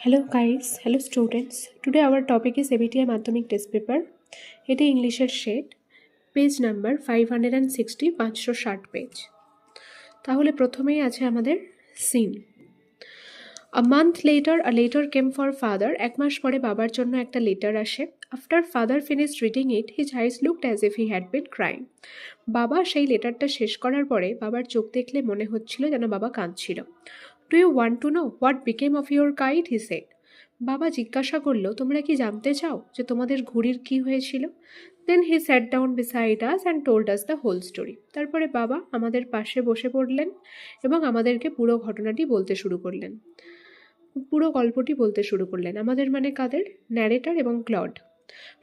Hello guys, hello students. Today our topic is ABTI Madhyamik Test Paper. এটি ইংলিশের shade, page number 560, 560 page. তাহলে প্রথমেই আছে আমাদের scene. A month later, a letter came for father. এক মাস পরে বাবার জন্য একটা লেটার আসে। After father finished reading it, his eyes looked as if he had been crying. বাবা সেই লেটারটা শেষ করার পরে বাবার চোখ দেখলে মনে হচ্ছিল যেন বাবা কাঁদছিল। Do you want to know what became of your kite? He said. বাবা জিজ্ঞাসা করলো, তোমরা কি জানতে চাও যে তোমাদের ঘুড়ির কি হয়েছিল? Then he sat down beside us and told us the whole story. তারপরে বাবা আমাদের পাশে বসে পড়লেন এবং আমাদেরকে পুরো ঘটনাটি বলতে শুরু করলেন। পুরো গল্পটি বলতে শুরু করলেন। আমাদের মানে কাদের? ন্যারেটর এবং clod.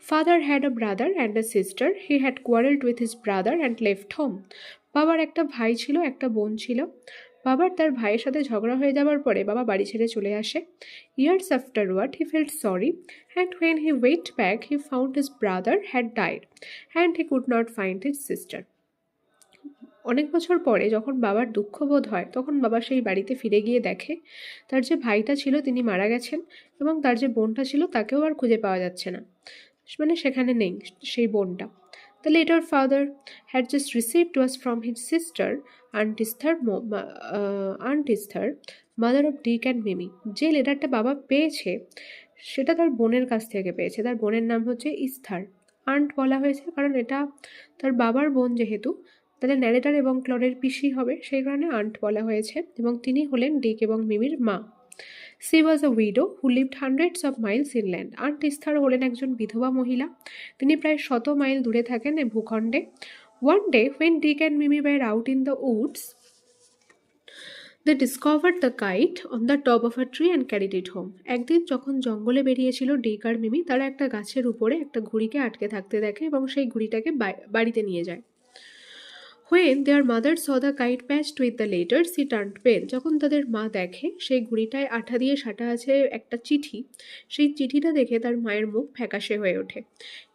Father had a brother and a sister. He had quarreled with his brother and left home. বাবার একটা ভাই ছিল, একটা বোন ছিল। বাবার তার ভাইয়ের সাথে ঝগড়া হয়ে যাওয়ার পরে বাবা বাড়ি ছেড়ে চলে আসে। Years afterward, he felt sorry, and when he went back, he found his brother had died, and he could not find his sister. অনেক বছর পরে যখন বাবার দুঃখ বোধ হয় তখন বাবা সেই বাড়িতে ফিরে গিয়ে দেখে তার যে ভাইটা ছিল তিনি মারা গেছেন এবং তার যে বোনটা ছিল তাকেও আর খুঁজে পাওয়া যাচ্ছে না, মানে সেখানে নেই সেই বোনটা। The later father had just received was from his sister, Aunt Esther, mother of Dick and Mimi. যে লেটারটা বাবা পেয়েছে সেটা তার বোনের কাছ থেকে পেয়েছে। তার বোনের নাম হচ্ছে ইস্থার। আন্ট বলা হয়েছে কারণ এটা তার বাবার বোন, যেহেতু তাহলে ন্যারেটর এবং ক্লডের পিসি হবে, সেই কারণে আন্ট বলা হয়েছে। এবং তিনি হলেন ডিক এবং মিমির মা। She was a widow who lived hundreds of miles inland. Aunt Esther হলেন একজন বিধবা মহিলা, তিনি প্রায় 100 মাইল দূরে থাকেন এই ভূখণ্ডে। One day when Dick and Mimi were out in the woods, they discovered the kite on the top of a tree and carried it home. একদিন যখন জঙ্গলে বেরিয়েছিল ডিক আর মিমি, তারা একটা গাছের উপরে একটা ঘুড়িকে আটকে থাকতে দেখে এবং সেই ঘুড়িটাকে বাড়িতে নিয়ে যায়। When their mother saw the kite patched with the letters, she turned pale. যখন তাদের মা দেখে সেই ঘুড়িটায় আঠা দিয়ে সাঁটা আছে একটা চিঠি, সেই চিঠিটা দেখে তার মায়ের মুখ ফ্যাকাশে হয়ে ওঠে।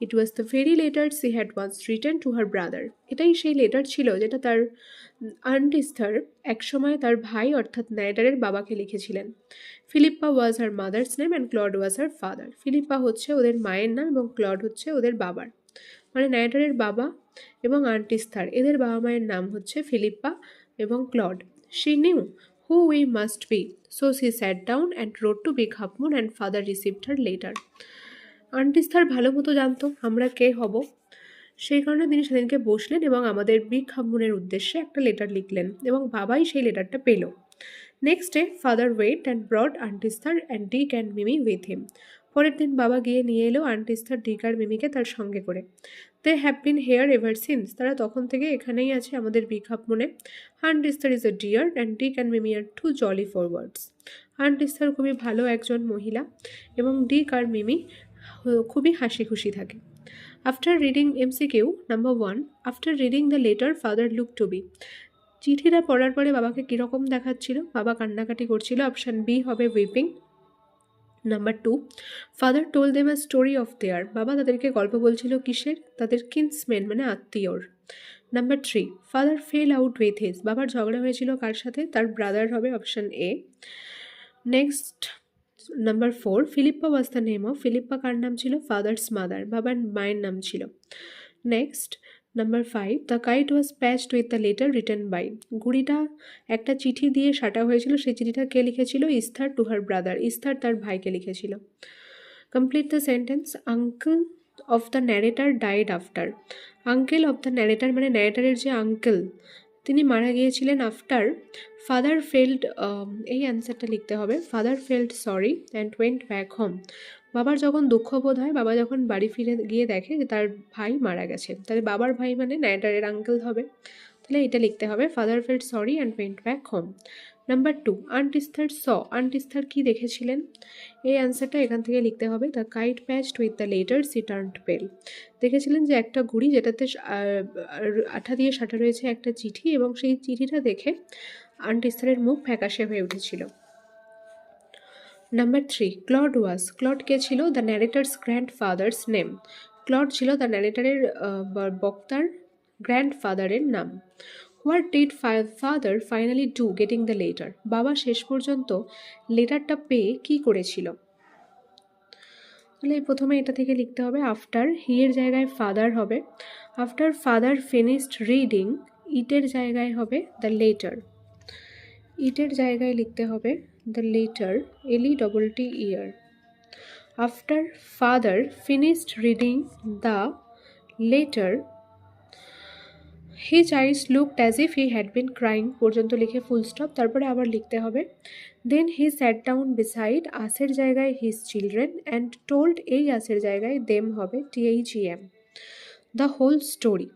It was the very letter she had once written to her brother. এটাই সেই লেটার ছিল যেটা তার আন্ট ইস্থার একসময় তার ভাই অর্থাৎ ন্যারেটরের বাবাকে লিখেছিলেন। Philippa was her mother's name and Claude was her father. Philippa হচ্ছে ওদের মায়ের নাম এবং ক্লড হচ্ছে ওদের বাবার, মানে ন্যারেটরের বাবা এবং আন্ট ইস্থার এদের বাবা মায়ের নাম হচ্ছে ফিলিপ্পা এবং clod. She knew who we must be, so she sat down and wrote to Big Half Moon and father received her later. Aunt Esther ভালো মতো জানতো আমরা কে হব, সেই কারণে তিনি সেদিনকে বসলেন এবং আমাদের বিগ হাফ মুনের উদ্দেশ্যে একটা লেটার লিখলেন এবং বাবাই সেই লেটারটা পেল। Next day father went and brought aunt Esther and Dick and Mimi with him. পরের দিন বাবা গিয়ে নিয়ে এলো আন্ট ইস্থার, ডিক আর মিমিকে তার সঙ্গে করে। They have been here ever since. তারা তখন থেকে এখানেই আছে আমাদের বিগ হাফ মুনে। Aunt Esther is a dear and Dick and Mimi are two jolly forwards. Aunt Esther খুবই ভালো একজন মহিলা এবং ডিক আর মিমি খুবই হাসি খুশি থাকে। After reading MCQ number 1, after reading the letter father look to be. চিঠিটা পড়ার পরে বাবাকে কীরকম দেখাচ্ছিল? বাবা কান্নাকাটি করছিল। অপশান বি হবে weeping. Number 2, father told them a story of their. বাবা তাদেরকে গল্প বলছিল কিসের? তাদের কিন্সম্যান মানে আত্মীয়র। Number 3, father fell out with his. বাবার ঝগড়া হয়েছিল কার সাথে? তার ব্রাদার হবে, option A. Next number 4, Philippa was the name of. Philippa কার নাম ছিল? ফাদার্স মাদার, বাবার মায়ের নাম ছিল। Next number 5, the kite was patched with the letter written by. ঘুড়িটা একটা চিঠি দিয়ে সাঁটা হয়েছিল, সেই চিঠিটা কে লিখেছিল? ইস্থার টু হার ব্রাদার। ইস্থার তার ভাইকে লিখেছিল। Complete the sentence. Uncle of the narrator died after. Uncle of the narrator মানে ন্যারেটারের যে আঙ্কেল তিনি মারা গিয়েছিলেন আফটার। ফাদার ফেল্ড, এই অ্যান্সারটা লিখতে হবে, father felt sorry and went back home. বাবার যখন দুঃখ বোধ হয়, বাবা যখন বাড়ি ফিরে গিয়ে দেখে যে তার ভাই মারা গেছে, তাহলে বাবার ভাই মানে ন্যারেটারের আঙ্কেল হবে, তাহলে এটা লিখতে হবে father felt sorry and went back home. Number 2, aunt Esther saw. Aunt Esther কী দেখেছিলেন? এই অ্যান্সারটা এখান থেকে লিখতে হবে, the kite patched with the letter she turned pale. দেখেছিলেন যে একটা ঘুড়ি যেটাতে আঠা দিয়ে সাঁটা রয়েছে একটা চিঠি এবং সেই চিঠিটা দেখে আন্ট ইস্থারের মুখ ফ্যাকাশে হয়ে উঠেছিল। Number 3, Claude was. ক্লড কে ছিল? The narrator's grandfather's name. Claude ছিল দ্য ন্যারেটারের বক্তার গ্র্যান্ড ফাদারের নাম। What did father finally do getting the letter? বাবা শেষ পর্যন্ত লেটারটা পেয়ে কি করেছিল? তাহলে প্রথমে এটা থেকে লিখতে হবে আফটার, হি এর জায়গায় ফাদার হবে। আফটার ফাদার ফিনিশড রিডিং, ইটের জায়গায় হবে দ্য লেটার। ইটের জায়গায় লিখতে হবে the letter, LETTER। After father finished reading the letter, his eyes looked as if he had been crying পর্যন্ত লিখে ফুল স্টপ। তারপরে আবার লিখতে হবে দেন হি স্যাট ডাউন বিসাইড, আসের জায়গায় হিজ চিলড্রেন, অ্যান্ড টোল্ড, এই আসের জায়গায় দেম হবে THEM, দ্য হোল স্টোরি।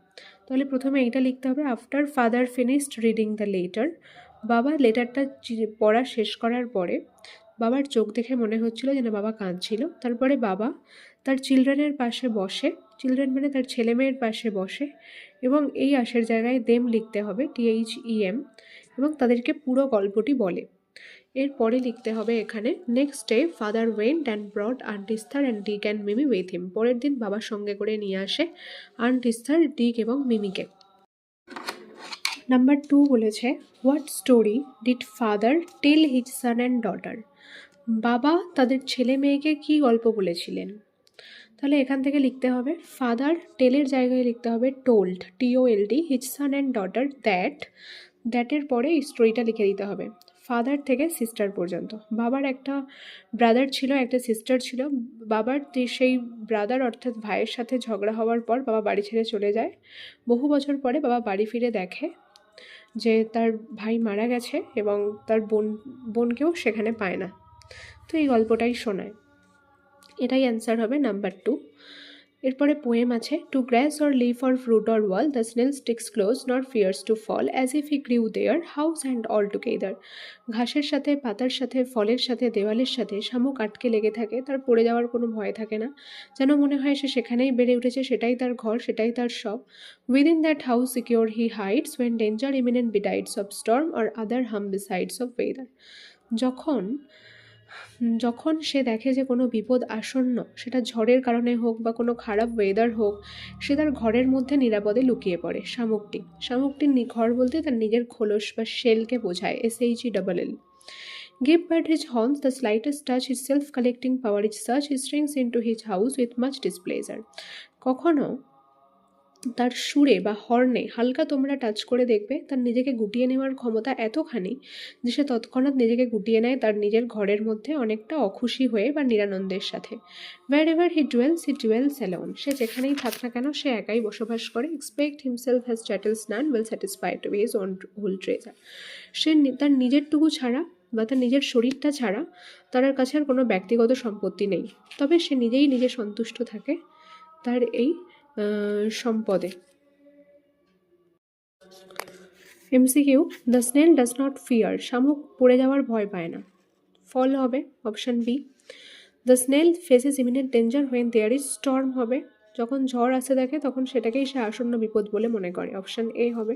তাহলে প্রথমে এইটা লিখতে হবে after father finished reading the letter. বাবা লেটারটা পড়া শেষ করার পরে বাবার চোখ দেখে মনে হচ্ছিল যেন বাবা কাঁদছিল। তারপরে বাবা তার চিলড্রেনের পাশে বসে, চিলড্রেন মানে তার ছেলে মেয়ের পাশে বসে, এবং এই আশের জায়গায় দেম লিখতে হবে THEM, এবং তাদেরকে পুরো গল্পটি বলে। এরপরে লিখতে হবে এখানে next day father went and brought aunt Esther and Dick and Mimi with him. পরের দিন বাবার সঙ্গে করে নিয়ে আসে আন্ট ইস্থার, ডিক এবং মিমিকে। নাম্বার 2 বলেছে what story did father tell his son and daughter? বাবা তাদের ছেলে মেয়েকে কি গল্প বলেছিলেন? তাহলে এখান থেকে লিখতে হবে ফাদার, টেলের জায়গায় লিখতে হবে told, TOLD, his son and daughter দ্যাটের পরে এই স্টোরিটা লিখে দিতে হবে ফাদার থেকে সিস্টার পর্যন্ত। বাবার একটা ব্রাদার ছিল, একটা সিস্টার ছিল। বাবার সেই ব্রাদার অর্থাৎ ভাইয়ের সাথে ঝগড়া হওয়ার পর বাবা বাড়ি ছেড়ে চলে যায়। বহু বছর পরে বাবা বাড়ি ফিরে দেখে যে তার ভাই মারা গেছে এবং তার বোনকেও সেখানে পায় না। তো এই গল্পটাই শোনায়। এটাই অ্যান্সার হবে নাম্বার 2। এরপরে পোয়েম আছে to grass or leaf or fruit or wall the snail sticks close not fears to fall as if he grew there house and all together. ঘাসের সাথে, পাতার সাথে, ফলের সাথে, দেওয়ালের সাথে শামুক আটকে লেগে থাকে, তার পড়ে যাওয়ার কোনো ভয় থাকে না, যেন মনে হয় সে সেখানেই বেড়ে উঠেছে, সেটাই তার ঘর, সেটাই তার সব। Within that house secure he hides when danger imminent besides of storm or other harm besides of weather. যখন সে দেখে যে কোনো বিপদ আসন্ন, সেটা ঝড়ের কারণে হোক বা কোনো খারাপ ওয়েদার হোক, সে তার ঘরের মধ্যে নিরাপদে লুকিয়ে পড়ে। শামুকটির ঘর বলতে তার নিজের খোলস বা শেলকে বোঝায়, SHELL। Give but his horns the slightest touch, his self-collecting power is such, he strings into his house with much displeasure. কখনো তার সুরে বা হর্নে হালকা তোমরা টাচ করে দেখবে তার নিজেকে গুটিয়ে নেওয়ার ক্ষমতা এতখানি যে সে তৎক্ষণাৎ নিজেকে গুটিয়ে নেয় তার নিজের ঘরের মধ্যে অনেকটা অখুশি হয়ে বা নিরানন্দের সাথে। Wherever he dwells alone, সে যেখানেই থাক না কেন সে একাই বসবাস করে। Expect himself has chattels none, well satisfied to be his own whole treasure. সে তার নিজেরটুকু ছাড়া বা তার নিজের শরীরটা ছাড়া তার কাছে আর কোনো ব্যক্তিগত সম্পত্তি নেই, তবে সে নিজেই নিজে সন্তুষ্ট থাকে তার এই সম্পদে। MCQ the snail does not fear, শামুক পড়ে যাওয়ার ভয় পায় না। ফল হবে option B. The snail faces imminent danger when there is storm হবে, যখন ঝড় আসে দেখে তখন সেটাকেই সে আসন্ন বিপদ বলে মনে করে, অপশান এ হবে।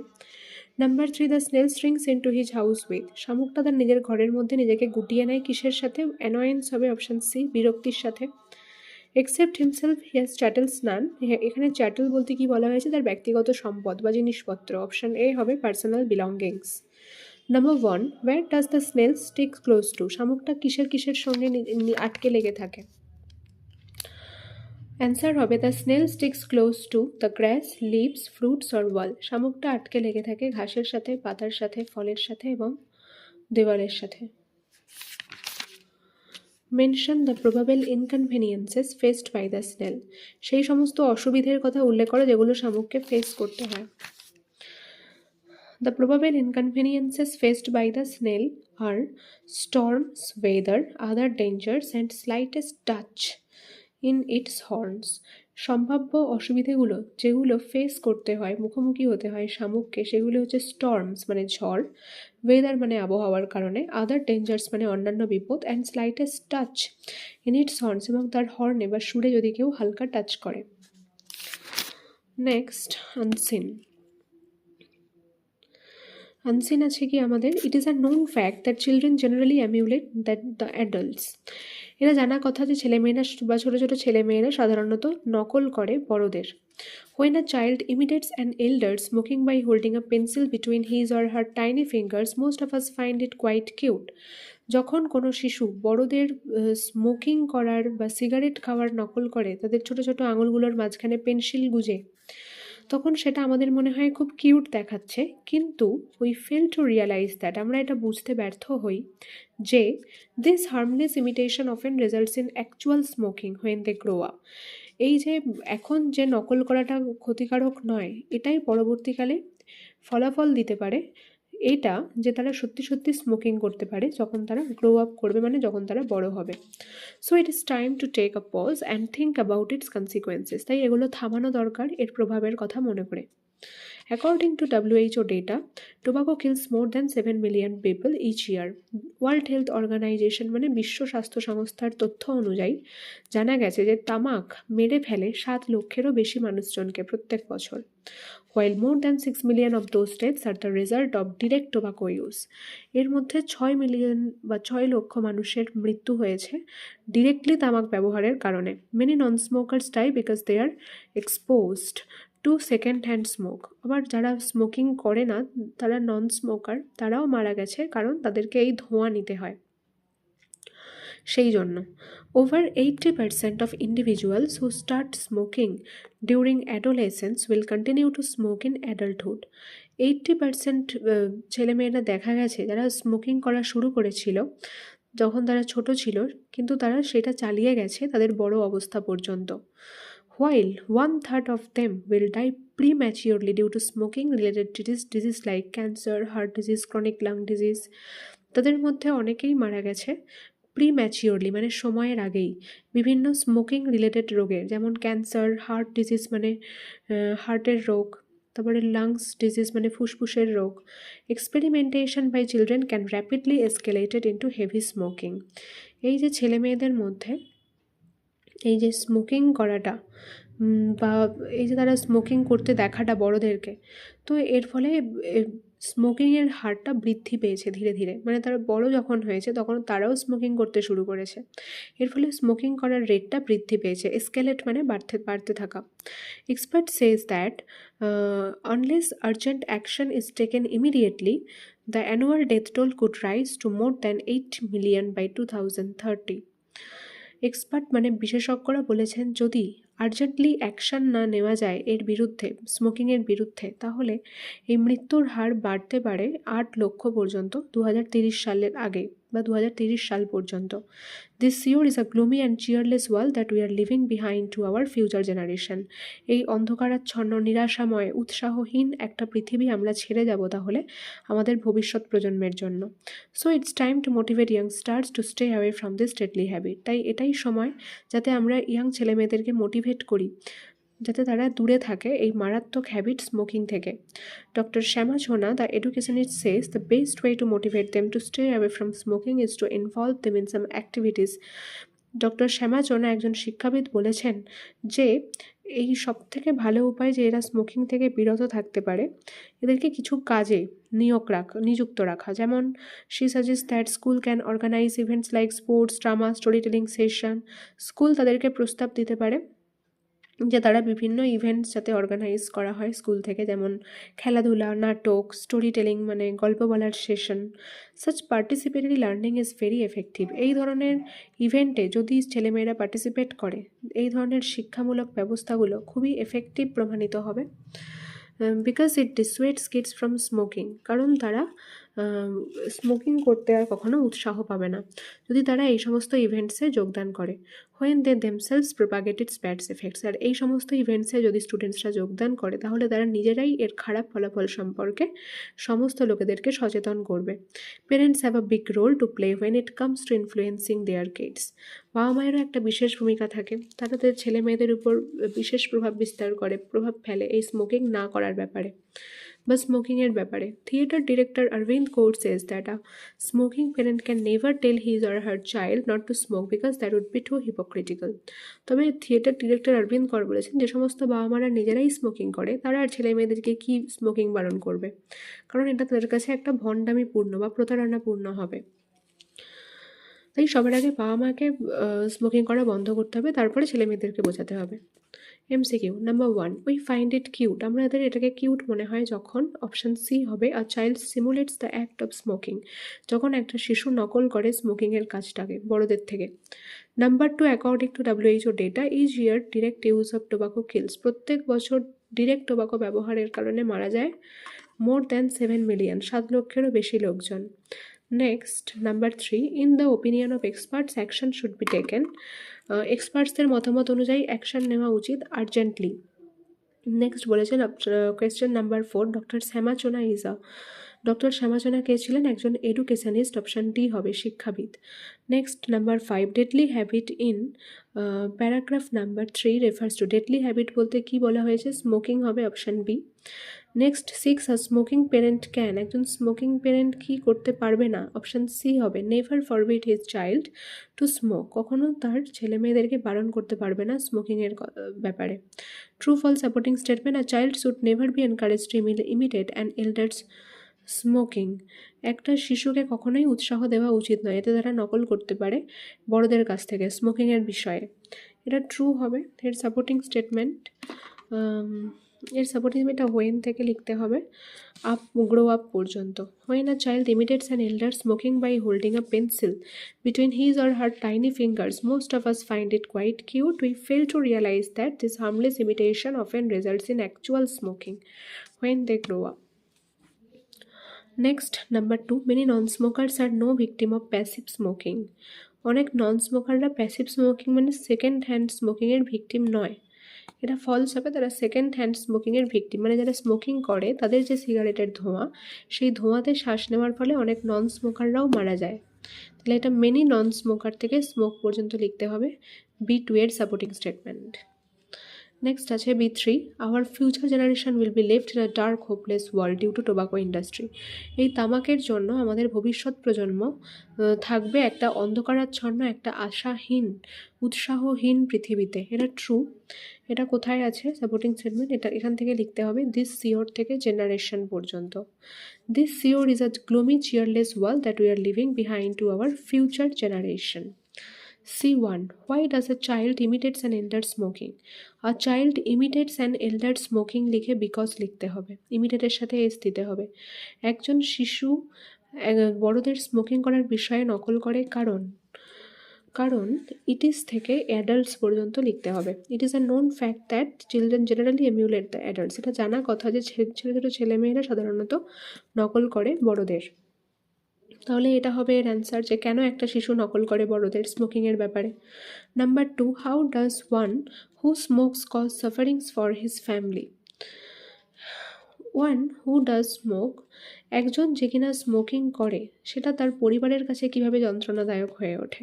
Number 3 the snail strings into his house with উইথ, শামুকটা তার নিজের ঘরের মধ্যে নিজেকে গুটিয়ে নেয় কিসের সাথে? অ্যানয়েন্স হবে, অপশান সি, বিরক্তির সাথে। Except himself he has chattels none, এখানে চ্যাটেল বলতে কি বলা হয়েছে? তার ব্যক্তিগত সম্পদ বা জিনিসপত্র, অপশান এ হবে, personal belongings. Number 1 where does the snail stick close to, শামুকটা কিসের সঙ্গে আটকে লেগে থাকে? অ্যান্সার হবে the snail sticks close to the grass, leaves, fruits or wall, শামুকটা আটকে লেগে থাকে ঘাসের সাথে, পাতার সাথে, ফলের সাথে এবং দেওয়ালের সাথে। Mention the probable inconveniences faced by the snail, সেই সমস্ত অসুবিধের কথা উল্লেখ করো যেগুলো শামুককে ফেস করতে হয়। The probable inconveniences faced by the snail are storms, weather, other dangers and slightest touch in its horns, সম্ভাব্য অসুবিধেগুলো যেগুলো ফেস করতে হয়, মুখোমুখি হতে হয় শামুককে, সেগুলো হচ্ছে স্টর্মস মানে ঝড়, ওয়েদার মানে আবহাওয়ার কারণে, আদার ডেঞ্জার্স মানে অন্যান্য বিপদ, and slightest touch in its horns, এবং তার হর্নে বা সুরে যদি কেউ হালকা টাচ করে। Next unseen. আনসিন আছে কি আমাদের, it is a known fact that children generally emulate that the adults. এটা জানা কথা যে ছেলেমেয়েরা বা ছোটো ছোটো ছেলেমেয়েরা সাধারণত নকল করে বড়দের। When a child imitates an elder smoking by holding a pencil between his or her tiny fingers, most of us find it quite cute. যখন কোনো শিশু বড়দের স্মোকিং করার বা সিগারেট খাওয়ার নকল করে তাদের ছোট ছোট আঙুলগুলোর মাঝখানে পেন্সিল গুজে, তখন সেটা আমাদের মনে হয় খুব কিউট দেখাচ্ছে। কিন্তু we fail to realize that, আমরা এটা বুঝতে ব্যর্থ হই যে this harmless imitation often results in actual smoking when they grow up. এই যে এখন যে নকল করাটা ক্ষতিকারক নয়, এটাই পরবর্তীকালে ফলাফল দিতে পারে এটা যে তারা সত্যি সত্যি স্মোকিং করতে পারে যখন তারা গ্রো আপ করবে, মানে যখন তারা বড় হবে। So it is time to take a pause and think about its consequences. তাই এগুলো থামানো দরকার এর প্রভাবের কথা মনে করে। According to WHO data, tobacco kills more than 7 million people each year. World health organization মানে বিশ্ব স্বাস্থ্য সংস্থার তথ্য অনুযায়ী জানা গেছে যে তামাক মেরে ফেলে 7 লক্ষেরও বেশি মানুষজনকে প্রত্যেক বছর। While more than 6 million of those deaths are the result of direct tobacco use. এর মধ্যে 6 মিলিয়ন বা 6 লক্ষ মানুষের মৃত্যু হয়েছে ডিরেক্টলি তামাক ব্যবহারের কারণে। Many non-smokers die because they are exposed to second hand smoke. আবার যারা স্মোকিং করে না, তারা নন স্মোকার, তারাও মারা গেছে কারণ তাদেরকে এই ধোঁয়া নিতে হয় সেই জন্য। Over 80% of individuals who start smoking during adolescence will continue to smoke in adulthood. 80% ছেলেমেয়েরা দেখা গেছে যারা স্মোকিং করা শুরু করেছিল যখন তারা ছোট ছিল, কিন্তু তারা সেটা চালিয়ে গেছে তাদের বড় অবস্থা পর্যন্ত। While 1/3 of them will die prematurely due to smoking related disease like cancer, heart disease, chronic lung disease. তাদের মধ্যে অনেকেই মারা গেছে প্রিম্যাচিওরলি মানে সময়ের আগেই বিভিন্ন স্মোকিং রিলেটেড রোগে, যেমন ক্যান্সার, হার্ট ডিজিজ মানে হার্টের রোগ, তারপরে লাংস ডিজিজ মানে ফুসফুসের রোগ। Experimentation by children can rapidly escalated into heavy smoking. এই যে ছেলে মেয়েদের মধ্যে এই যে স্মোকিং করাটা বা এই যে তারা স্মোকিং করতে দেখাটা বড়দেরকে, তো এর ফলে স্মোকিংয়ের হারটা বৃদ্ধি পেয়েছে ধীরে ধীরে, মানে তারা বড় যখন হয়েছে তখন তারাও স্মোকিং করতে শুরু করেছে। এর ফলে স্মোকিং করার রেটটা বৃদ্ধি পেয়েছে, এসকেলেট মানে বাড়তে থাকা। Expert says that unless urgent action is taken immediately, the annual death toll could rise to more than 8 million by 2030। Expert মানে বিশেষজ্ঞরা বলেছেন যদি আর্জেন্টলি অ্যাকশান না নেওয়া যায় এর বিরুদ্ধে, স্মোকিংয়ের বিরুদ্ধে, তাহলে এই মৃত্যুর হার বাড়তে পারে 8 লক্ষ পর্যন্ত 2030 সালের আগে বা 2030 সাল পর্যন্ত। This year is a gloomy and cheerless world that we are living behind to our future generation. এই অন্ধকারাচ্ছন্ন, নিরাশাময়, উৎসাহহীন একটা পৃথিবী আমরা ছেড়ে যাব তাহলে আমাদের ভবিষ্যৎ প্রজন্মের জন্য। So it's time to motivate youngsters two stay away from this deadly habit. তাই এটাই সময় যাতে আমরা ইয়াং ছেলেমেয়েদেরকে মোটিভেট করি যাতে তারা দূরে থাকে এই মারাত্মক হ্যাবিট স্মোকিং থেকে। Doctor Shyama Chhona, the educationist, says the best way to motivate them to stay away from smoking is to involve them in some activities. Doctor Shyama Chhona একজন শিক্ষাবিদ বলেছেন যে এই সবথেকে ভালো উপায় যে এরা স্মোকিং থেকে বিরত থাকতে পারে, এদেরকে কিছু কাজে নিযুক্ত রাখা। যেমন she suggest that school can organize events like sports, drama, story telling session. School তাদেরকে প্রস্তাব দিতে পারে যে তারা বিভিন্ন ইভেন্টস যাতে অর্গানাইজ করা হয় স্কুল থেকে, যেমন খেলাধুলা, নাটক, স্টোরি টেলিং মানে গল্প বলার session. Such participatory learning is very effective. এই ধরনের ইভেন্টে যদি ছেলেমেয়েরা পার্টিসিপেট করে, এই ধরনের শিক্ষামূলক ব্যবস্থাগুলো খুবই এফেক্টিভ প্রমাণিত হবে। Because it dissuades kids from smoking, কারণ তারা স্মোকিং করতে আর কখনো উৎসাহ পাবে না যদি তারা এই সমস্ত ইভেন্টসে যোগদান করে। When they themselves propagate its bad effects. আর এই সমস্ত ইভেন্টসে যদি স্টুডেন্টসরা যোগদান করে তাহলে তারা নিজেরাই এর খারাপ ফলাফল সম্পর্কে সমস্ত লোকেদেরকে সচেতন করবে। Parents have a big role to play when it comes to influencing their kids. বাবা মায়েরও একটা বিশেষ ভূমিকা থাকে, তারা তাদের ছেলে মেয়েদের উপর বিশেষ প্রভাব বিস্তার করে, প্রভাব ফেলে এই স্মোকিং না করার ব্যাপারে। বা স্মোকিংয়ের ব্যাপারে। Theatre director Arvind Gaur says that a smoking parent can never tell his or her child not to smoke because that would be too hypocritical. তবে থিয়েটার ডিরেক্টর অরবিন্দ কৌর বলেছেন, যে সমস্ত বাবা মারা নিজেরাই স্মোকিং করে তারা আর ছেলে মেয়েদেরকে কি স্মোকিং বারণ করবে, কারণ এটা তাদের কাছে একটা ভণ্ডামিপূর্ণ বা প্রতারণাপূর্ণ হবে। তাই সবার আগে বাবা মাকে স্মোকিং করা বন্ধ করতে হবে, তারপরে ছেলে মেয়েদেরকে বোঝাতে হবে। MCQ number 1, we find it cute. আমাদের এটাকে কিউট মনে হয় যখন অপশান সি হবে, a child simulates the act of smoking, যখন একটা শিশু নকল করে স্মোকিংয়ের কাজটাকে বড়দের থেকে। Number 2, according to WHO data, each year direct use of tobacco kills. প্রত্যেক বছর ডিরেক্ট টোবাকো ব্যবহারের কারণে মারা যায় মোর দ্যান 7 মিলিয়ন, 7 লক্ষেরও বেশি লোকজন। Next number 3, in the opinion of experts action should be taken. এক্সপার্টসদের মতামত অনুযায়ী অ্যাকশন নেওয়া উচিত আর্জেন্টলি। নেক্সট বলেছেন question number 4, doctor Shyama Chona doctor Shyama Chona কে ছিলেন? একজন এডুকেশনিস্ট। অপশান ডি হবে শিক্ষাবিদ। Next number 5, deadly habit in paragraph number 3 refers to. Deadly habit বলতে কি বলা হয়েছে? স্মোকিং হবে, option B. Next 6, a smoking parent can. একজন স্মোকিং প্যারেন্ট কি করতে পারবে না? অপশান সি হবে, never forbid his child to smoke. কখনো তার ছেলে মেয়েদেরকে বারণ করতে পারবে না স্মোকিংয়ের ব্যাপারে। True false supporting statement, a child should never be encourage to imitate an elders smoking. একটা শিশুকে কখনোই উৎসাহ দেওয়া উচিত নয়, এতে তারা নকল করতে পারে বড়দের কাছ থেকে স্মোকিংয়ের বিষয়ে। এটা ট্রু হবে। এর সাপোর্টিং স্টেটমেন্ট এটা হোয়েন থেকে লিখতে হবে গ্রো আপ পর্যন্ত। When a child imitates an elder smoking by holding a pencil between his or her tiny fingers, most of us find it quite cute. We fail to realize that this harmless imitation often results in actual smoking when they grow up. Next number 2, many non smokers are no victim of passive smoking. অনেক non স্মোকাররা passive smoking মানে second hand স্মোকিংয়ের victim নয়। এটা false হবে, তারা second hand স্মোকিংয়ের victim. মানে যারা স্মোকিং করে তাদের যে সিগারেটের ধোঁয়া, সেই ধোঁয়াতে শ্বাস নেওয়ার ফলে অনেক নন স্মোকাররাও মারা যায়। তাহলে এটা মেনি নন স্মোকার থেকে স্মোক পর্যন্ত লিখতে হবে, B2 এর সাপোর্টিং স্টেটমেন্ট। নেক্সট আছে B3, our future generation will be left in a dark hopeless world due to tobacco industry. এই তামাকের জন্য আমাদের ভবিষ্যৎ প্রজন্ম থাকবে একটা অন্ধকারাচ্ছন্ন, একটা আশাহীন, উৎসাহহীন পৃথিবীতে। এটা ট্রু। এটা কোথায় আছে সাপোর্টিং স্টেটমেন্ট? এটা এখান থেকে লিখতে হবে, দিস সিওর থেকে জেনারেশন পর্যন্ত। This sure is a gloomy cheerless world that we are living behind to our future generation. C1, why does a child imitates an elder smoking? A child imitates an elder smoking লিখে because লিখতে হবে, ইমিটেটের সাথে S দিতে হবে। একজন শিশু বড়দের smoking করার বিষয়ে নকল করে কারণ ইট ইজ থেকে অ্যাডাল্টস পর্যন্ত লিখতে হবে। It is a known fact that children generally emulate the adults. এটা জানা কথা যে ছোটো ছোটো ছেলেমেয়েরা সাধারণত নকল করে বড়দের। তাহলে এটা হবে এর অ্যান্সার, যে কেন একটা শিশু নকল করে বড়দের স্মোকিংয়ের ব্যাপারে। Number 2, how does one who smokes cause sufferings for his family? One who does smoke, একজন যে কিনা স্মোকিং করে সেটা তার পরিবারের কাছে কিভাবে যন্ত্রণাদায়ক হয়ে ওঠে।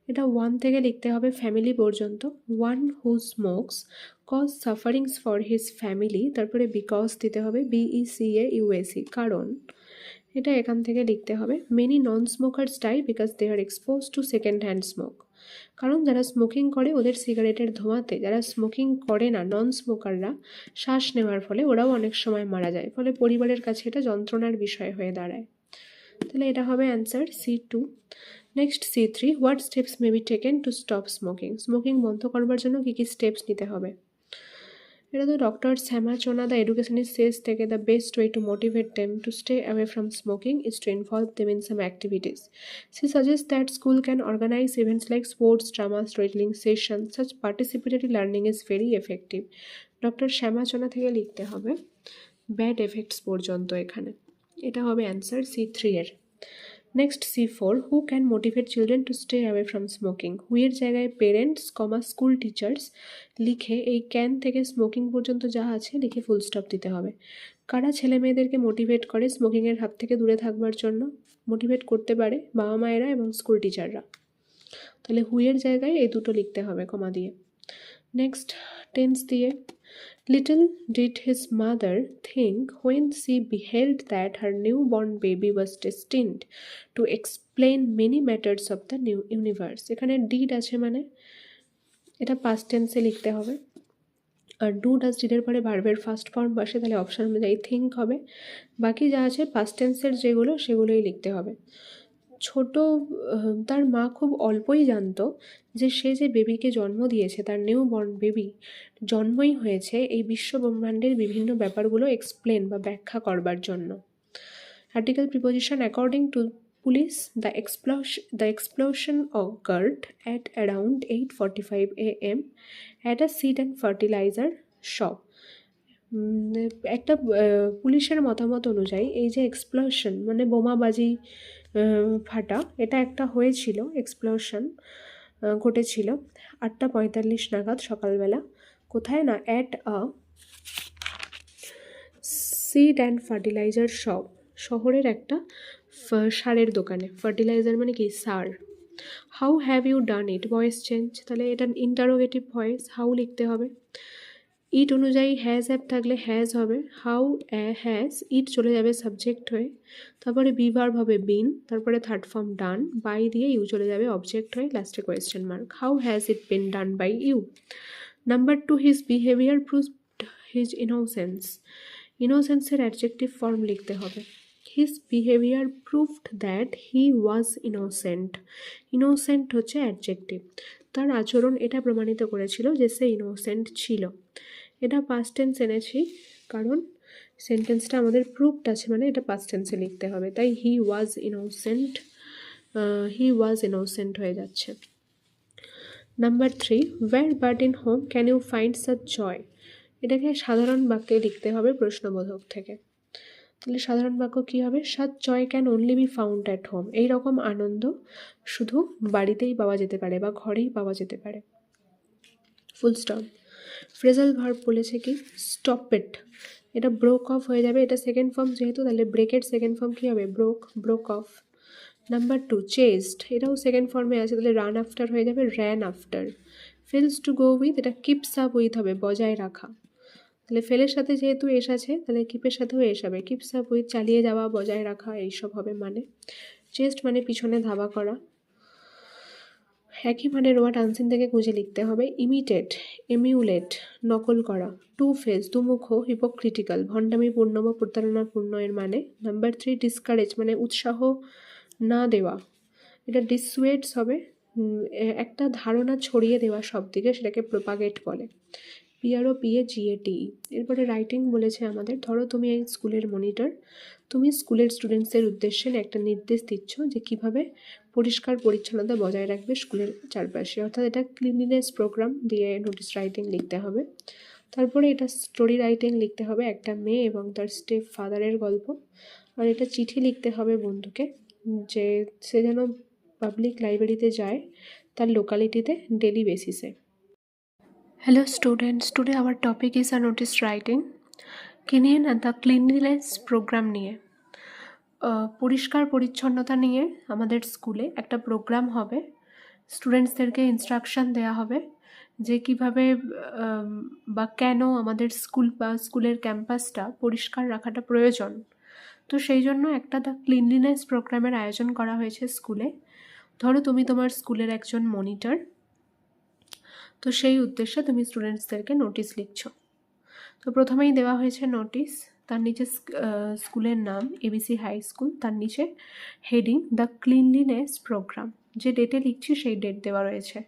এটা 1 থেকে লিখতে হবে ফ্যামিলি পর্যন্ত। One who smokes cause sufferings for his family, তারপরে বিকজ দিতে হবে, BECAUSE, কারণ। এটা এখান থেকে লিখতে হবে, many non smokers die because they are expose to second hand smoke. কারণ যারা স্মোকিং করে ওদের সিগারেটের ধোঁয়াতে যারা স্মোকিং করে না নন স্মোকাররা শ্বাস নেওয়ার ফলে ওরাও অনেক সময় মারা যায়, ফলে পরিবারের কাছে এটা যন্ত্রণার বিষয় হয়ে দাঁড়ায়। তাহলে এটা হবে answer C2। Next C3, what steps may be taken to stop smoking? Smoking বন্ধ করবার জন্য কী কী স্টেপস নিতে হবে? এটা তো ডক্টর শ্যামাচোনা দ্য এডুকেশনিস্ট সেজ থেকে, the best way to motivate them to stay away from smoking is to involve them in some activities. She suggests that school can organize events like sports, drama, storytelling sessions. Such participatory learning is very effective. Doctor Shyama Chona থেকে লিখতে হবে bad effects পর্যন্ত এখানে। এটা হবে answer C3 এর। Next C4, who can motivate children to stay away from smoking? হুয়ের জায়গায় পেরেন্টস, স্কুল টিচার্স লিখে এই ক্যান থেকে স্মোকিং পর্যন্ত যা আছে লিখে ফুল স্টপ দিতে হবে। কারা ছেলে মেয়েদেরকে মোটিভেট করে স্মোকিংয়ের হাত থেকে দূরে থাকবার জন্য? মোটিভেট করতে পারে বাবা মায়েরা এবং স্কুল টিচাররা। তাহলে হুয়ের জায়গায় এই দুটো লিখতে হবে কমা দিয়ে। নেক্সট টেন্স দিয়ে Little did his mother think when she beheld that her newborn baby was destined to explain many matters of the new universe. এখানে did আছে মানে এটা past tense এ লিখতে হবে। আর ডু ডাজ ডিডের পরে ভার্বের ফার্স্ট ফর্ম বসে তাহলে অপশন অনুযায়ী থিঙ্ক হবে। বাকি যা আছে পাস্ট টেন্সের যেগুলো সেগুলোই লিখতে হবে। ছোট তার মা খুব অল্পই জানতো যে সে যে বেবিকে জন্ম দিয়েছে, তার নিউ বর্ন বেবি জন্মই হয়েছে এই বিশ্ব ব্রহ্মাণ্ডের বিভিন্ন ব্যাপারগুলো এক্সপ্লেন বা ব্যাখ্যা করবার জন্য। Article preposition according to police the explosion occurred at around 8:45 a.m. at a seed and fertilizer shop. একটা পুলিশের মতামত অনুযায়ী এই যে এক্সপ্লোশন মানে বোমাবাজি ফাটা, এটা একটা হয়েছিল এক্সপ্লোশন ঘটেছিল 8:45 নাগাদ সকালবেলা। কোথায় না, at a seed and fertilizer shop, শহরের একটা সারের দোকানে। ফার্টিলাইজার মানে কি, সার। How have you done it, voice change, তাহলে এটা ইন্টারোগেটিভ ভয়েস, হাউ লিখতে হবে। ইট অনুযায়ী হ্যাজ হ্যাভ থাকলে হ্যাজ হবে, হাউ হ্যাজ ইট চলে যাবে সাবজেক্ট হয়ে, তারপরে বি ভার্ব হবে বিন, তারপরে থার্ড ফর্ম ডান, বাই দিয়ে ইউ চলে যাবে অবজেক্ট হয়ে, লাস্টে question mark. How has it been done by you. Number 2, his behaviour proved his innocence. ইনোসেন্সের অ্যাডজেক্টিভ ফর্ম লিখতে হবে। His behaviour proved that he was innocent. Innocent হচ্ছে adjective, তার আচরণ এটা প্রমাণিত করেছিল যে সে ইনোসেন্ট ছিল। এটা পাস্ট টেন্স এনেছি কারণ সেন্টেন্সটা আমাদের প্রুভড আছে মানে এটা পাস্ট টেন্সে লিখতে হবে, তাই হি ওয়াজ ইনোসেন্ট হয়ে যাচ্ছে। Number 3, where but in home can you find such joy. এটাকে সাধারণ বাক্যে লিখতে হবে প্রশ্নবোধক থেকে। তাহলে সাধারণ বাক্য কী হবে, such joy can only be found at home. এইরকম আনন্দ শুধু বাড়িতেই পাওয়া যেতে পারে বা ঘরেই পাওয়া যেতে পারে। Full stop. ফ্রেজাল ভার্ব বলেছে কি, স্টপ ইট, এটা ব্রোক অফ হয়ে যাবে, এটা সেকেন্ড ফর্ম যেহেতু তাহলে ব্রেকের সেকেন্ড ফর্ম কী হবে, ব্রোক অফ। নাম্বার 2, চেস্ট, এটাও সেকেন্ড ফর্মে আছে তাহলে রান আফটার হয়ে যাবে ran after. Fails to go with, এটা কিপস আপ উইথ হবে বজায় রাখা, তাহলে ফেলের সাথে যেহেতু এস আছে তাহলে কিপের সাথেও এস হবে, কিপস আপ উইথ চালিয়ে যাওয়া বজায় রাখা এইসব হবে মানে। চেস্ট মানে পিছনে ধাবা করা। একই মানের ওয়ার্ড আনসিন থেকে খুঁজে লিখতে হবে। ইমিটেট, এমিউলেট, নকল করা। টু ফেস, দুমুখ, হিপোক্রিটিক্যাল, ভণ্ডামিপূর্ণ বা প্রতারণাপূর্ণ এর মানে। নাম্বার 3, ডিসকারেজ মানে উৎসাহ না দেওয়া, এটা ডিসুয়েটস হবে, একটা ধারণা ছড়িয়ে দেওয়া সব দিকে, সেটাকে প্রোপাগেট বলে। PROPAGATE। এরপরে রাইটিং বলেছে আমাদের, ধরো তুমি এই স্কুলের মনিটর, তুমি স্কুলের স্টুডেন্টসদের উদ্দেশ্যে একটা নির্দেশ দিচ্ছ যে কিভাবে পরিষ্কার পরিচ্ছন্নতা বজায় রাখবে স্কুলের চারপাশে, অর্থাৎ এটা ক্লিনলিনেস প্রোগ্রাম দিয়ে নোটিস রাইটিং লিখতে হবে। তারপরে এটা স্টোরি রাইটিং লিখতে হবে, একটা মেয়ে এবং তার স্টেপ ফাদারের গল্প। আর এটা চিঠি লিখতে হবে বন্ধুকে, যে সে যেন পাবলিক লাইব্রেরিতে যায় তার লোকালিটিতে ডেলি বেসিসে। Hello students, today our topic is a notice writing. কি নিয়ে না, দ্য ক্লিনলিনেস প্রোগ্রাম নিয়ে। পরিষ্কার পরিচ্ছন্নতা নিয়ে আমাদের স্কুলে একটা প্রোগ্রাম হবে, স্টুডেন্টসদেরকে ইনস্ট্রাকশন দেওয়া হবে যে কিভাবে বা কেন আমাদের স্কুল বা স্কুলের ক্যাম্পাসটা পরিষ্কার রাখাটা প্রয়োজন। তো সেই জন্য একটা দ্য ক্লিনলিনেস প্রোগ্রামের আয়োজন করা হয়েছে স্কুলে। ধরো তুমি তোমার স্কুলের একজন মনিটর, তো সেই উদ্দেশ্যে তুমি স্টুডেন্টসদেরকে নোটিশ লিখছো। তো প্রথমেই দেওয়া হয়েছে নোটিশ, তার নিচে স্কুলের নাম ABC হাই স্কুল, তার নিচে হেডিং দ্য ক্লিনলিনেস প্রোগ্রাম, যে ডেটে লিখছি সেই ডেট দেওয়া রয়েছে।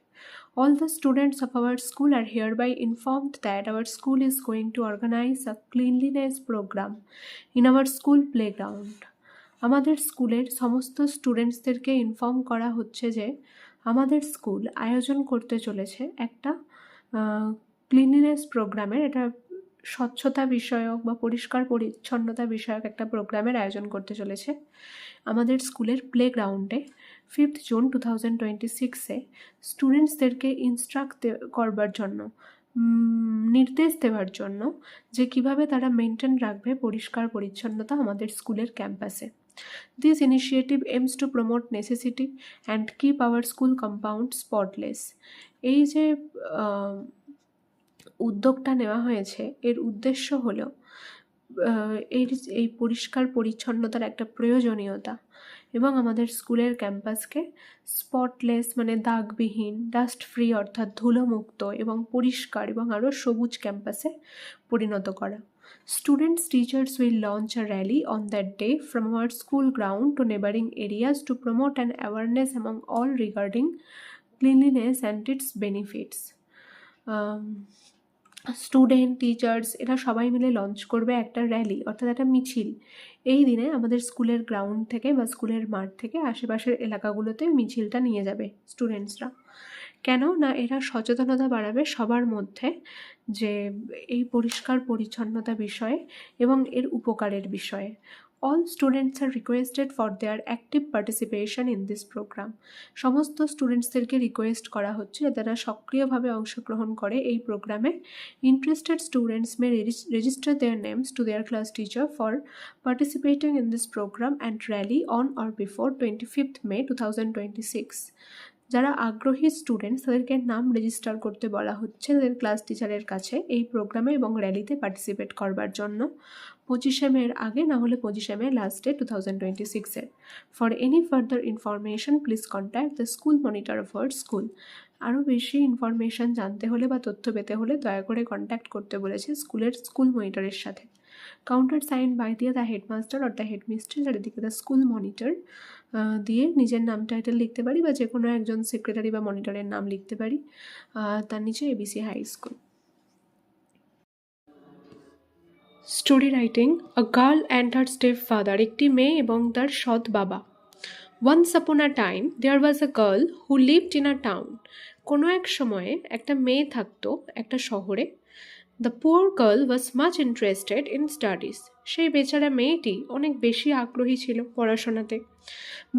All the students of our school are hereby informed that our school is going to organize a cleanliness program in our school playground. আমাদের স্কুলের সমস্ত স্টুডেন্টসদেরকে ইনফর্ম করা হচ্ছে যে আমাদের স্কুল আয়োজন করতে চলেছে একটা ক্লিনলিনেস প্রোগ্রামের, এটা স্বচ্ছতা বিষয়ক বা পরিষ্কার পরিচ্ছন্নতা বিষয়ক একটা প্রোগ্রামের আয়োজন করতে চলেছে আমাদের স্কুলের প্লেগ্রাউন্ডে 5th জুন 2026-এ স্টুডেন্টসদেরকে ইনস্ট্রাক্ট করবার জন্য, নির্দেশ দেওয়ার জন্য যে কিভাবে তারা মেনটেন রাখবে পরিষ্কার পরিচ্ছন্নতা আমাদের স্কুলের ক্যাম্পাসে। This initiative aims to promote necessity and keep our school compound spotless. এই যে উদ্যোগটা নেওয়া হয়েছে এর উদ্দেশ্য হলো এই পরিষ্কার পরিচ্ছন্নতার একটা প্রয়োজনীয়তা এবং আমাদের স্কুলের ক্যাম্পাসকে স্পটলেস মানে দাগবিহীন, ডাস্ট ফ্রি অর্থাৎ ধুলোমুক্ত এবং পরিষ্কার এবং আরও সবুজ ক্যাম্পাসে পরিণত করা। Students, teachers will launch a rally on that day from our school ground to neighboring areas to promote an awareness among all regarding cleanliness and its benefits. Student, teachers এরা সবাই মিলে লঞ্চ করবে একটা র্যালি অর্থাৎ একটা মিছিল। এই দিনে আমাদের স্কুলের গ্রাউন্ড থেকে বা স্কুলের মাঠ থেকে আশেপাশের এলাকাগুলোতে মিছিলটা নিয়ে যাবে স্টুডেন্টসরা। কেন না, এরা সচেতনতা বাড়াবে সবার মধ্যে যে এই পরিষ্কার পরিচ্ছন্নতা বিষয়ে এবং এর উপকারের বিষয়ে। All students are requested for their active participation in this program. সমস্ত স্টুডেন্টসদেরকে রিকোয়েস্ট করা হচ্ছে যাতে তারা সক্রিয়ভাবে অংশগ্রহণ করে এই প্রোগ্রামে। Interested students may register their names to their class teacher for participating in this program and rally on or before 25th May 2026. যারা আগ্রহী স্টুডেন্টস তাদেরকে নাম রেজিস্টার করতে বলা হচ্ছে তাদের ক্লাস টিচারের কাছে এই প্রোগ্রামে এবং র্যালিতে পার্টিসিপেট করবার জন্য 25শে মের আগে, না হলে 25শে মে লাস্ট ডে 2026-এর। For any further information please contact the school monitor of our school. আরও বেশি ইনফরমেশান জানতে হলে বা তথ্য পেতে হলে দয়া করে কন্ট্যাক্ট করতে বলেছে স্কুল মনিটরের সাথে। কাউন্টার সাইন বাই দিয়ে the headmaster or the headmistress, আর এদিকে দ্য স্কুল মনিটর দিয়ে নিজের নাম টাইটেল লিখতে পারি বা যে কোনো একজন সেক্রেটারি বা মনিটরের নাম লিখতে পারি। তার নিচে ABC high school. Story writing. A girl and her step father. একটি মেয়ে এবং তার সৎ বাবা। Once upon a time there was a girl who lived in a town. কোনো এক সময়ে একটা মেয়ে থাকতো একটা শহরে। The poor girl was much interested in studies. সেই বেচারা মেয়েটি অনেক বেশি আগ্রহী ছিল পড়াশোনাতে।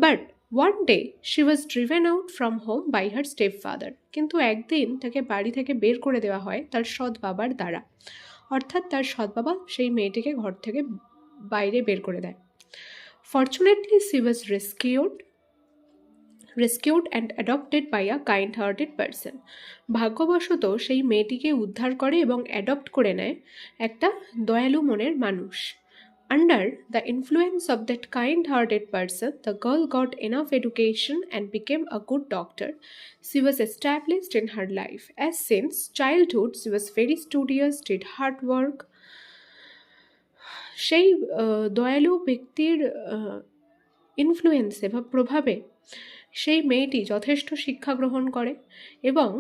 But one day she was driven out from home by her step father. কিন্তু একদিন তাকে বাড়ি থেকে বের করে দেওয়া হয় তার সৎ বাবার দ্বারা, অর্থাৎ তার সৎ বাবা সেই মেয়েটিকে ঘর থেকে বাইরে বের করে দেয়। Fortunately she was rescued and adopted by a kind hearted person. ভাগ্যবশত সেই মেয়েটিকে উদ্ধার করে এবং অ্যাডপ্ট করে নেয় একটা দয়ালু মনের মানুষ। Under the influence of that kind-hearted person, the girl got enough education and became a good doctor. She was established in her life, as since childhood she was very studious, did hard work. সেই দয়ালু ব্যক্তির ইনফ্লুয়েন্সে বা প্রভাবে সেই মেয়েটি যথেষ্ট শিক্ষা গ্রহণ করে এবং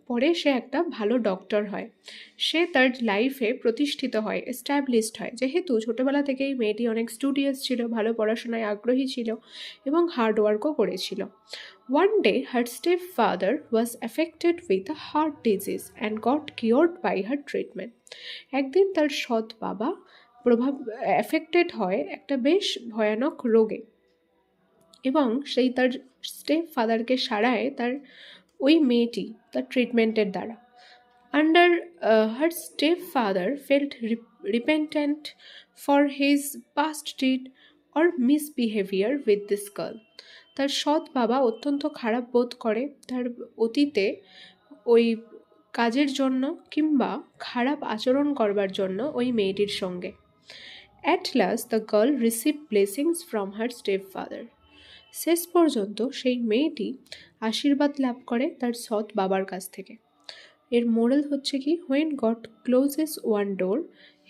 পরে সে একটা ভালো ডক্টর হয়। সে তার লাইফে প্রতিষ্ঠিত হয়, এস্টাবলিশড হয়, যেহেতু ছোটোবেলা থেকেই মেয়েটি অনেক স্টুডিয়াস ছিল, ভালো পড়াশোনায় আগ্রহী ছিল এবং হার্ডওয়ার্কও করেছিল। One day her step father was affected with a heart disease and got cured by her treatment. একদিন তার সৎ বাবা অ্যাফেক্টেড হয় একটা বেশ ভয়ানক রোগে এবং সেই তার স্টেপ ফাদারকে সারায় তার ওই মেয়েটি তার ট্রিটমেন্টের দ্বারা। Under her step father felt repentant for his past did or misbehaviour with this girl. তার সৎ বাবা অত্যন্ত খারাপ বোধ করে তার অতীতে ওই কাজের জন্য কিংবা খারাপ আচরণ করবার জন্য ওই মেয়েটির সঙ্গে। At last the girl receive blessings from her step father. শেষ পর্যন্ত সেই মেয়েটি আশীর্বাদ লাভ করে তার সৎ বাবার কাছ থেকে। এর মোরাল হচ্ছে কি, when god clauses one door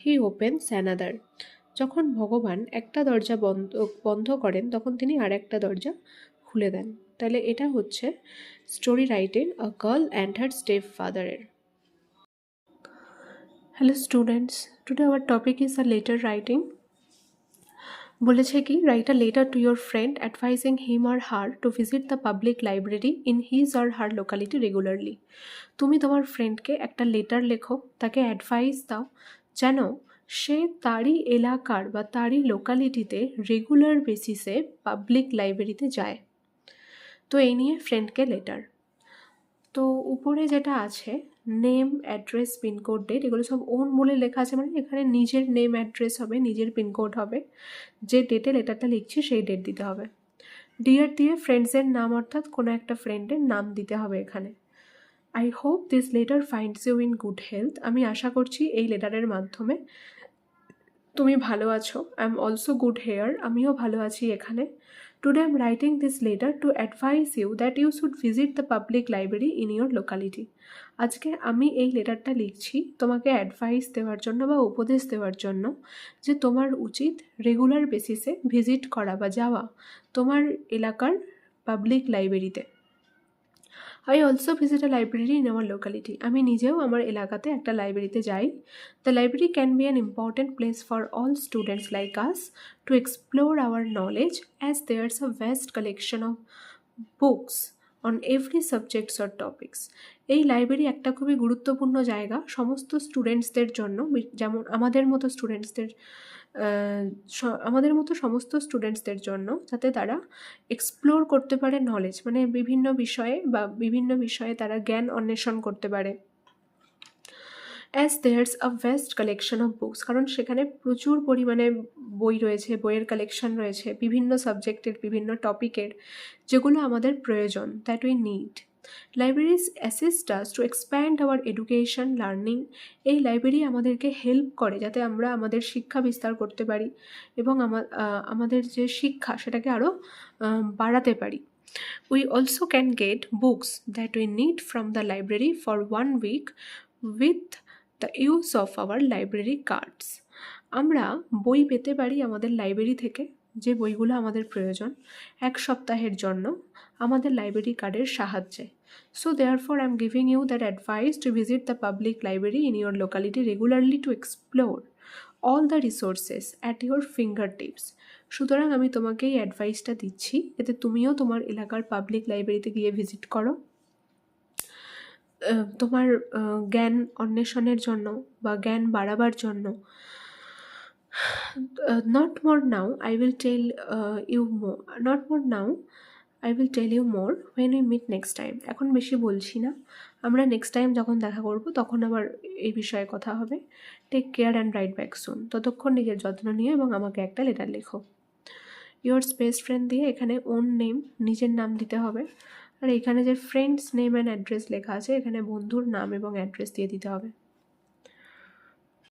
he opens another. যখন ভগবান একটা দরজা বন্ধ করেন তখন তিনি আর একটা দরজা খুলে দেন। তাহলে এটা হচ্ছে story writing a girl and her step ফাদারের। Hello students, today our topic is a letter writing. বলেছে কি, write a letter to your friend advising him or her to visit the public library in his or her locality regularly. তুমি তোমার ফ্রেন্ডকে একটা letter লেখো, তাকে advice দাও যেন সে তারই এলাকার বা তারই লোকালিটিতে রেগুলার বেসিসে পাবলিক লাইব্রেরিতে যায়। তো এই নিয়ে ফ্রেন্ডকে লেটার। তো উপরে যেটা আছে নেম, অ্যাড্রেস, পিনকোড, ডেট, এগুলো সব ওন বলে লেখা আছে, মানে এখানে নিজের নেম অ্যাড্রেস হবে, নিজের পিনকোড হবে, যে ডেটে লেটারটা লিখছি সেই ডেট দিতে হবে। ডিয়ার দিয়ে ফ্রেন্ডসের নাম অর্থাৎ কোনো একটা ফ্রেন্ডের নাম দিতে হবে এখানে। I hope this letter finds you in good health. আমি আশা করছি এই লেটারের মাধ্যমে তুমি ভালো আছো। I am also good here. আমিও ভালো আছি এখানে। Today I am writing this letter to advise you that you should visit the public library in your locality. আজকে আমি এই লেটারটা লিখছি তোমাকে অ্যাডভাইস দেওয়ার জন্য বা উপদেশ দেওয়ার জন্য যে তোমার উচিত রেগুলার বেসিসে ভিজিট করা বা যাওয়া তোমার এলাকার পাবলিক লাইব্রেরিতে। I also visit a library in our locality. আমি নিজেও আমার এলাকাতে একটা লাইব্রেরিতে যাই। The library can be an important place for all students like us to explore our knowledge as there's a vast collection of books on every subjects or topics. এই library একটা খুবই গুরুত্বপূর্ণ জায়গা সমস্ত স্টুডেন্টসদের জন্য, যেমন আমাদের মতো স্টুডেন্টসদের আমাদের মতো সমস্ত স্টুডেন্টসদের জন্য, যাতে তারা এক্সপ্লোর করতে পারে নলেজ, মানে বিভিন্ন বিষয়ে তারা জ্ঞান অন্বেষণ করতে পারে। As there's a vast collection of books, কারণ সেখানে প্রচুর পরিমাণে বই রয়েছে, বইয়ের কালেকশন রয়েছে বিভিন্ন সাবজেক্টের, বিভিন্ন টপিকের, যেগুলো আমাদের প্রয়োজন, that we need. Libraries assist us to expand hour education learning. এই লাইব্রেরি আমাদেরকে হেল্প করে যাতে আমরা আমাদের শিক্ষা বিস্তার করতে পারি এবং আমাদের যে শিক্ষা সেটাকে আরও বাড়াতে পারি। We also can get books that we need from the library for 1 week with the use of our library cards. আমরা বই পেতে পারি আমাদের লাইব্রেরি থেকে, যে বইগুলো আমাদের প্রয়োজন, 1 সপ্তাহের জন্য আমাদের লাইব্রেরি কার্ডের সাহায্যে। So therefore I am giving you that advice to visit the public library in your locality regularly to explore all the resources at your finger tips. সুতরাং আমি তোমাকে এই অ্যাডভাইসটা দিচ্ছি যাতে তুমিও তোমার এলাকার পাবলিক লাইব্রেরিতে গিয়ে ভিজিট করো, তোমার জ্ঞান অন্বেষণের জন্য বা জ্ঞান বাড়াবার জন্য। Not more now I will tell you more not more now I will tell you more when we meet next time. এখন বেশি বলছি না, আমরা নেক্সট টাইম যখন দেখা করব তখন আবার এই বিষয়ে কথা হবে। Take care and write back soon. ততক্ষণ নিজের যত্ন নিও এবং আমাকে একটা লেটার লেখো। ইয়োর বেস্ট ফ্রেন্ড দিয়ে এখানে ওন নেম, নিজের নাম দিতে হবে, আর এখানে যে ফ্রেন্ডস নেম অ্যান্ড অ্যাড্রেস লেখা আছে এখানে বন্ধুর নাম এবং অ্যাড্রেস দিয়ে দিতে হবে।